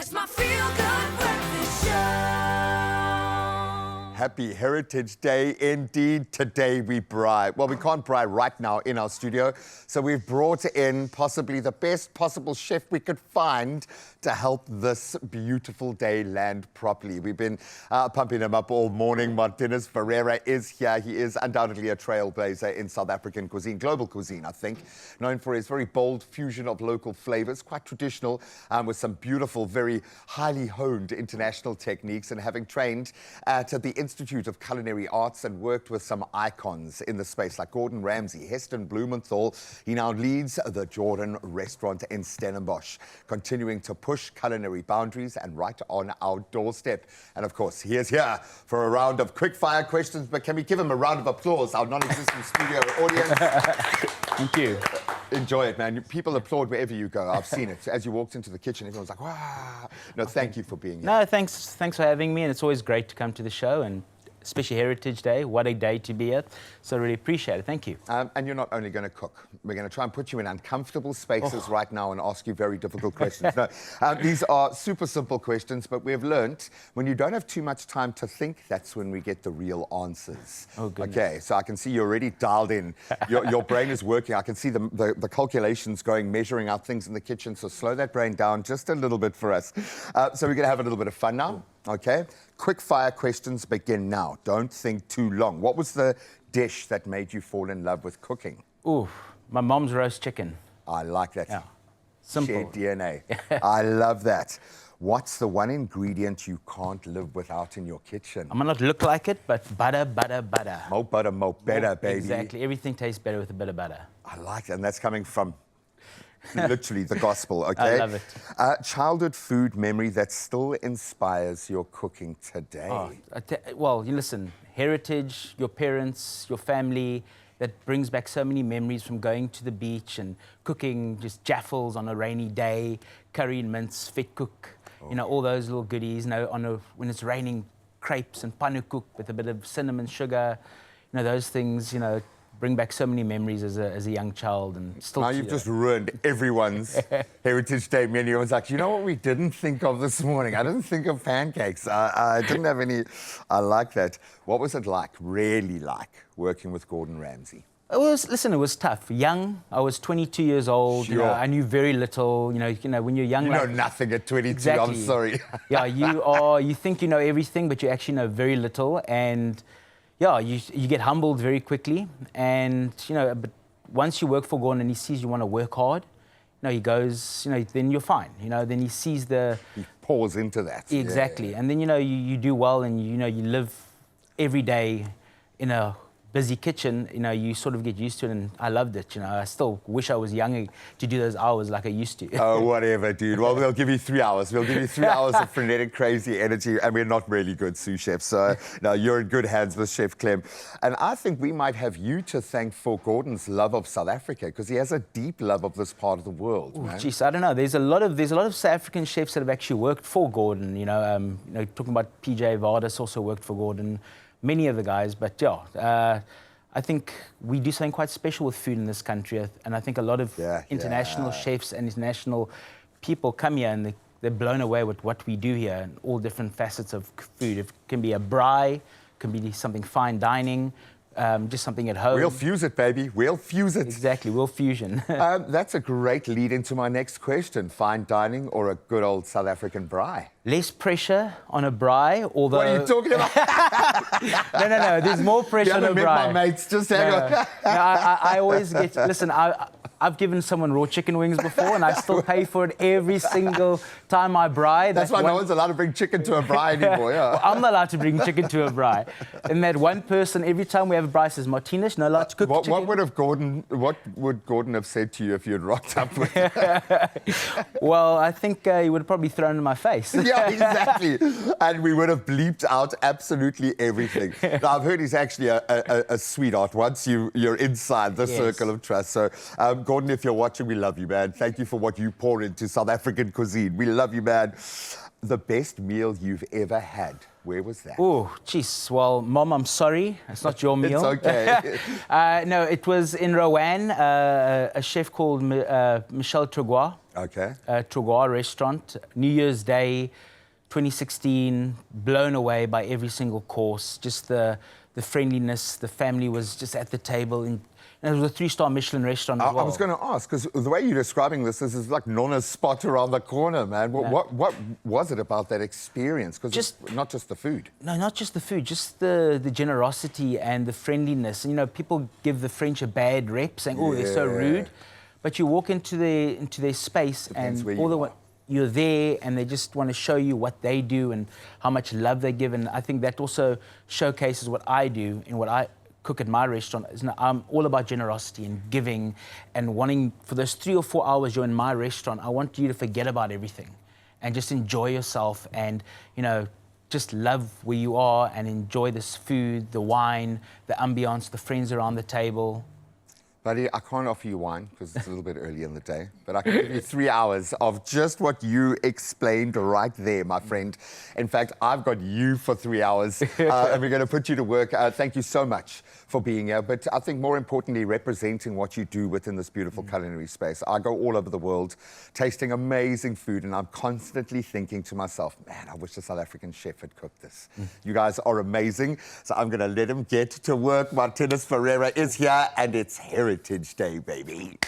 It's my feel-good breakfast show. Happy Heritage Day indeed. Today we braai. Well, we can't braai right now in our studio, so we've brought in possibly the best possible chef we could find to help this beautiful day land properly. We've been pumping him up all morning. Marthinus Ferreira is here. He is undoubtedly a trailblazer in South African cuisine, global cuisine, I think, known for his very bold fusion of local flavors, quite traditional, with some beautiful, very highly honed international techniques, and having trained at the Institute of Culinary Arts and worked with some icons in the space like Gordon Ramsay, Heston Blumenthal. He now leads the Jordan restaurant in Stellenbosch, continuing to push culinary boundaries and right on our doorstep. And of course, he is here for a round of quick-fire questions, but can we give him a round of applause, our non-existent studio audience? Thank you. Enjoy it, man. People applaud wherever you go. I've seen it. As you walked into the kitchen, everyone's like, wow. No, thank you for being here. No, thanks for having me, and it's always great to come to the show, and especially Heritage Day. What a day to be here. So I really appreciate it. Thank you. And you're not only going to cook. We're going to try and put you in uncomfortable spaces right now and ask you very difficult questions. No, these are super simple questions, but we've learnt when you don't have too much time to think, that's when we get the real answers. Oh, goodness. Okay, so I can see you're already dialed in. Your brain is working. I can see the calculations going, measuring out things in the kitchen. So slow that brain down just a little bit for us. So we're going to have a little bit of fun now. Okay, quick fire questions begin now. Don't think too long. What was the dish that made you fall in love with cooking? Ooh, my mom's roast chicken. I like that. Yeah. Simple. Shared DNA. I love that. What's the one ingredient you can't live without in your kitchen? I might not look like it, but butter, butter, butter. Mo butter, mo better, baby. Exactly. Everything tastes better with a bit of butter. I like that, and that's coming from literally the gospel, okay? I love it. Childhood food memory that still inspires your cooking today. Well, you listen, heritage, your parents, your family, that brings back so many memories from going to the beach and cooking just jaffles on a rainy day, curry and mince, vet cook, you know, all those little goodies, you know, when it's raining, crepes and pannenkoek with a bit of cinnamon sugar, you know, those things, you know, bring back so many memories as a young child. And still. Now you've just ruined everyone's Heritage Day menu. Everyone's like, you know what we didn't think of this morning? I didn't think of pancakes. I didn't have any. I like that. What was it like, really like, working with Gordon Ramsay? It was tough. Young, I was 22 years old. Sure. You know, I knew very little. You know, when you're young, you know nothing at 22. Exactly. I'm sorry. Yeah, you think you know everything, but you actually know very little. And yeah, you get humbled very quickly. And you know, but once you work for Gordon and he sees you want to work hard, you know, he goes, you know, then you're fine. You know, then he sees he pours into that. Exactly. Yeah. And then you know you do well, and you know you live every day in a busy kitchen, you know, you sort of get used to it, and I loved it, you know. I still wish I was younger to do those hours like I used to. Oh, whatever, dude. Well, we'll give you 3 hours. We'll give you 3 hours of frenetic, crazy energy, and we're not really good sous chefs. So, no, you're in good hands with Chef Clem. And I think we might have you to thank for Gordon's love of South Africa, because he has a deep love of this part of the world. Geez, I don't know. There's a lot of South African chefs that have actually worked for Gordon. You know, talking about PJ Vardis also worked for Gordon. Many of the guys, but yeah, I think we do something quite special with food in this country, and I think a lot of international chefs and international people come here and they're blown away with what we do here and all different facets of food. It can be a braai, can be something fine dining, just something at home. We'll fuse it, baby. We'll fuse it. Exactly, we'll fusion. That's a great lead into my next question. Fine dining or a good old South African braai? Less pressure on a braai, although... What are you talking about? No. There's more pressure on a braai. My mates, just hang on. No, I always get... Listen, I've given someone raw chicken wings before, and I still pay for it every single time I braai. That's why no one's allowed to bring chicken to a braai anymore, yeah. Well, I'm not allowed to bring chicken to a braai. And that one person, every time we have a braai, says, Marthinus, not allowed to cook chicken. What would Gordon have said to you if you had rocked up with Well, I think he would have probably thrown in my face. Yeah, exactly. And we would have bleeped out absolutely everything. Now, I've heard he's actually a sweetheart once you're inside the circle of trust. So, Gordon, if you're watching, we love you, man. Thank you for what you pour into South African cuisine. We love you, man. the best meal you've ever had, where was that? Oh, jeez. Well, Mom, I'm sorry. It's not your meal. It's okay. No, it was in Rowan, a chef called Michel Tregois. Okay. Tregois restaurant, New Year's Day, 2016, blown away by every single course. Just the friendliness, the family was just at the table. And it was a 3-star Michelin restaurant as well. I was going to ask, because the way you're describing this is like Nonna's spot around the corner, man. What was it about that experience? Because not just the food. No, not just the food, just the generosity and the friendliness. You know, people give the French a bad rep, saying, oh, they're so rude. But you walk into their space and you're there and they just want to show you what they do and how much love they give. And I think that also showcases what I do and what I cook at my restaurant. I'm all about generosity and giving and wanting, for those 3 or 4 hours you're in my restaurant, I want you to forget about everything and just enjoy yourself and, you know, just love where you are and enjoy this food, the wine, the ambiance, the friends around the table. Buddy, I can't offer you wine because it's a little bit early in the day, but I can give you 3 hours of just what you explained right there, my friend. In fact, I've got you for 3 hours, and we're going to put you to work. Thank you so much for being here, but I think more importantly, representing what you do within this beautiful culinary space. I go all over the world tasting amazing food, and I'm constantly thinking to myself, man, I wish the South African chef had cooked this. You guys are amazing, so I'm going to let him get to work. Marthinus Ferreira is here, and it's Heritage Day, baby.